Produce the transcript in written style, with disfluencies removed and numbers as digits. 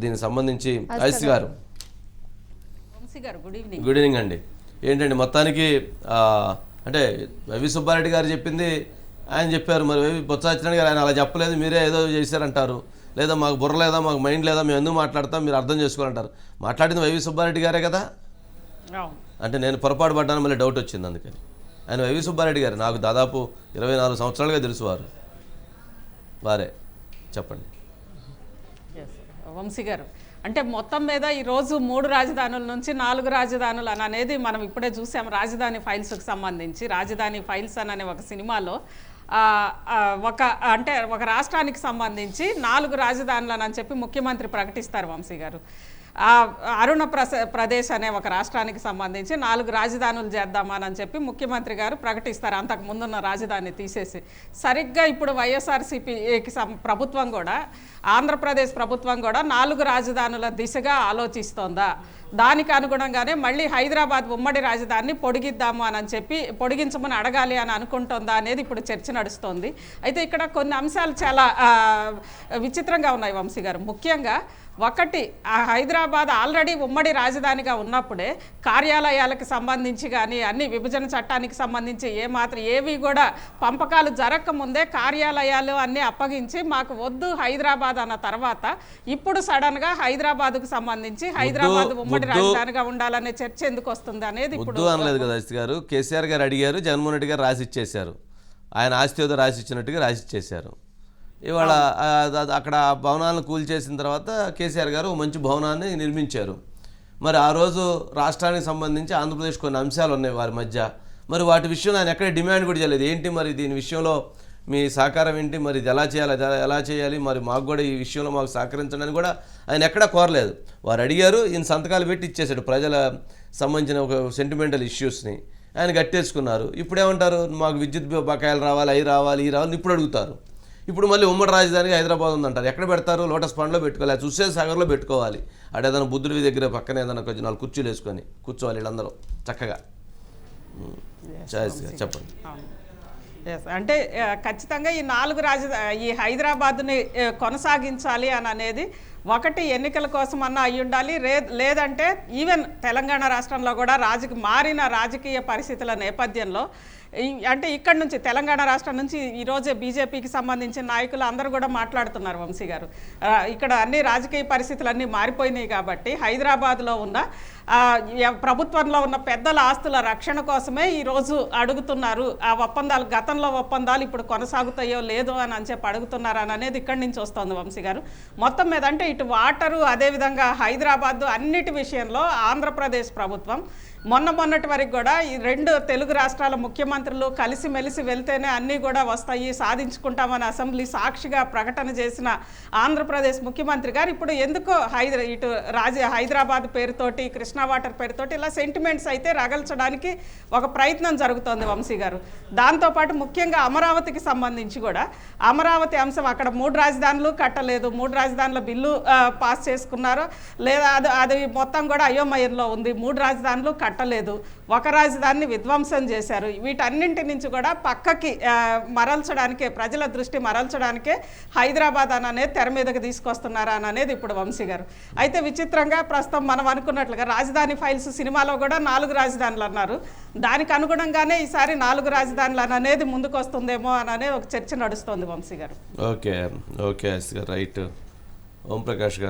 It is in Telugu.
దీనికి సంబంధించి ఐస్ గారు గుడ్ ఈవినింగ్ అండి. ఏంటండి మొత్తానికి అంటే వైవి సుబ్బారెడ్డి గారు చెప్పింది ఆయన చెప్పారు, మరి బొత్స సత్యనారాయణ గారు ఆయన అలా చెప్పలేదు, మీరే ఏదో చేశారంటారు, లేదా మాకు బుర్ర లేదా మాకు మైండ్ లేదా మేము ఎందుకు మాట్లాడతాం మీరు అర్థం చేసుకోవాలంటారు. మాట్లాడింది వైవి సుబ్బారెడ్డి గారే కదా. అంటే నేను పొరపాటు పడ్డాను, మళ్ళీ డౌట్ వచ్చింది. అందుకని ఆయన వైవి సుబ్బారెడ్డి గారు నాకు దాదాపు 24 సంవత్సరాలుగా తెలుసు, వారే చెప్పండి. వంశీ గారు, అంటే మొత్తం మీద ఈరోజు 3 రాజధానుల నుంచి 4 రాజధానులు అనేది మనం ఇప్పుడే చూసాం. రాజధాని ఫైల్స్కి సంబంధించి రాజధాని ఫైల్స్ అనే ఒక సినిమాలో ఒక రాష్ట్రానికి సంబంధించి 4 రాజధానులు అని చెప్పి ముఖ్యమంత్రి ప్రకటిస్తారు. వంశీ గారు, అరుణ ప్రదేశ్ అనే ఒక రాష్ట్రానికి సంబంధించి 4 రాజధానులు చేద్దామని చెప్పి ముఖ్యమంత్రి గారు ప్రకటిస్తారు, అంతకు ముందున్న రాజధాని తీసేసి. సరిగ్గా ఇప్పుడు వైఎస్ఆర్సీపీకి ప్రభుత్వం కూడా, ఆంధ్రప్రదేశ్ ప్రభుత్వం కూడా 4 రాజధానుల దిశగా ఆలోచిస్తోందా, దానికి అనుగుణంగానే మళ్ళీ హైదరాబాద్ ఉమ్మడి రాజధానిని పొడిగిద్దాము అని చెప్పి పొడిగించమని అడగాలి అని అనుకుంటుందా అనేది ఇప్పుడు చర్చ నడుస్తోంది. అయితే ఇక్కడ కొన్ని అంశాలు చాలా విచిత్రంగా ఉన్నాయి వంశీ గారు. ముఖ్యంగా ఒకటి, హైదరాబాద్ ఆల్రెడీ ఉమ్మడి రాజధానిగా ఉన్నప్పుడే కార్యాలయాలకు సంబంధించి కానీ అన్ని విభజన చట్టానికి సంబంధించి ఏవి కూడా పంపకాలు జరగకముందే కార్యాలయాలు అన్నీ అప్పగించి మాకు వద్దు హైదరాబాద్ అన్న తర్వాత ఇప్పుడు సడన్గా హైదరాబాద్కు సంబంధించి హైదరాబాద్ ఉమ్మడి రాజధానిగా ఉండాలనే చర్చ ఎందుకు వస్తుంది అనేది ఇప్పుడు అనలేదు కదా గారు. కేసీఆర్ గారు అడిగారు, జగన్మోహన్ రెడ్డి గారు రాసి ఇచ్చేశారు, ఆయన ఆస్తి ఏదో రాసి ఇచ్చినట్టుగా రాసి ఇచ్చేశారు. ఇవాళ అక్కడ భవనాలను కూల్చేసిన తర్వాత కేసీఆర్ గారు మంచి భవనాన్ని నిర్మించారు. మరి ఆ రోజు రాష్ట్రానికి సంబంధించి ఆంధ్రప్రదేశ్ కొన్ని అంశాలు ఉన్నాయి వారి మధ్య, మరి వాటి విషయంలో ఆయన ఎక్కడ డిమాండ్ కూడా చేయలేదు. ఏంటి మరి దీని విషయంలో మీ సహకారం ఏంటి, మరి ఇది ఎలా చేయాలి, మరి మాకు కూడా ఈ విషయంలో మాకు సహకరించండి కూడా ఆయన ఎక్కడా కోరలేదు. వారు అడిగారు, ఈయన సంతకాలు పెట్టి ఇచ్చేసాడు. ప్రజల సంబంధించిన ఒక సెంటిమెంటల్ ఇష్యూస్ని ఆయన గట్టేసుకున్నారు. ఇప్పుడేమంటారు, మాకు విద్యుత్ బకాయిలు రావాలి, అవి రావాలి, ఈ రావాలి ఇప్పుడు అడుగుతారు. ఇప్పుడు మళ్ళీ ఉమ్మడి రాజధానికి హైదరాబాద్ ఉందంటారు. ఎక్కడ పెడతారు? లోటస్ పాండ్లో పెట్టుకోవాలి, హుస్సేన్ సాగర్లో పెట్టుకోవాలి. అటు ఏదైనా బుద్ధుడి దగ్గర పక్కన ఏదైనా కొంచెం 4 కుర్చీలు వేసుకొని కూర్చోవాలి వీళ్ళందరూ చక్కగా. చెప్పండి. అంటే ఖచ్చితంగా ఈ 4 ఈ హైదరాబాద్ని కొనసాగించాలి అని అనేది ఒకటి ఎన్నికల కోసం అన్నా అయి ఉండాలి, లేదంటే ఈవెన్ తెలంగాణ రాష్ట్రంలో కూడా మారిన రాజకీయ పరిస్థితుల నేపథ్యంలో అంటే ఇక్కడ నుంచి తెలంగాణ రాష్ట్రం నుంచి ఈరోజే బీజేపీకి సంబంధించిన నాయకులు అందరూ కూడా మాట్లాడుతున్నారు వంశీ గారు. ఇక్కడ అన్ని రాజకీయ పరిస్థితులు అన్నీ మారిపోయినాయి కాబట్టి హైదరాబాద్లో ఉన్న ప్రభుత్వంలో ఉన్న పెద్దల ఆస్తుల రక్షణ కోసమే ఈరోజు అడుగుతున్నారు. ఆ ఒప్పందాలు, గతంలో ఒప్పందాలు ఇప్పుడు కొనసాగుతాయో లేదో అని చెప్పి అడుగుతున్నారు అనేది ఇక్కడి నుంచి వస్తుంది వంశీ గారు. మొత్తం మీద అంటే ఇటు వాటరు, అదేవిధంగా హైదరాబాద్ అన్నిటి విషయంలో ఆంధ్రప్రదేశ్ ప్రభుత్వం మొన్నటి వరకు కూడా ఈ 2 తెలుగు రాష్ట్రాల ముఖ్యమంత్రులు కలిసిమెలిసి వెళ్తేనే అన్నీ కూడా వస్తాయి, సాధించుకుంటామని అసెంబ్లీ సాక్షిగా ప్రకటన చేసిన ఆంధ్రప్రదేశ్ ముఖ్యమంత్రి గారు ఇప్పుడు ఎందుకో హైదరాబాద్ పేరుతోటి, కృష్ణా వాటర్ పేరుతోటి ఇలా సెంటిమెంట్స్ అయితే రగల్చడానికి ఒక ప్రయత్నం జరుగుతోంది వంశీ గారు. దాంతోపాటు ముఖ్యంగా అమరావతికి సంబంధించి కూడా అమరావతి అంశం, అక్కడ 3 రాజధానులు కట్టలేదు, 3 రాజధానుల బిల్లు పాస్ చేసుకున్నారు, లేదా అది మొత్తం కూడా అయోమయంలో ఉంది. 3 రాజధానులు కట్టలేదు, ఒక రాజధానిని విధ్వంసం చేశారు. వీటన్నింటి నుంచి కూడా పక్కకి మరల్చడానికే, ప్రజల దృష్టి మరల్చడానికే హైదరాబాద్ అనేది తెర మీదకి తీసుకొస్తున్నారా అనేది ఇప్పుడు వంశీ గారు. అయితే విచిత్రంగా ప్రస్తుతం మనం అనుకున్నట్లుగా రాజధాని ఫైల్స్ సినిమాలో కూడా 4 రాజధానులు అన్నారు. దానికి అనుగుణంగానే ఈసారి 4 రాజధానులు అనేది ముందుకు వస్తుందేమో అనేది ఒక చర్చ నడుస్తోంది వంశీ గారు. Okay right. ఓం ప్రకాష్ గారు.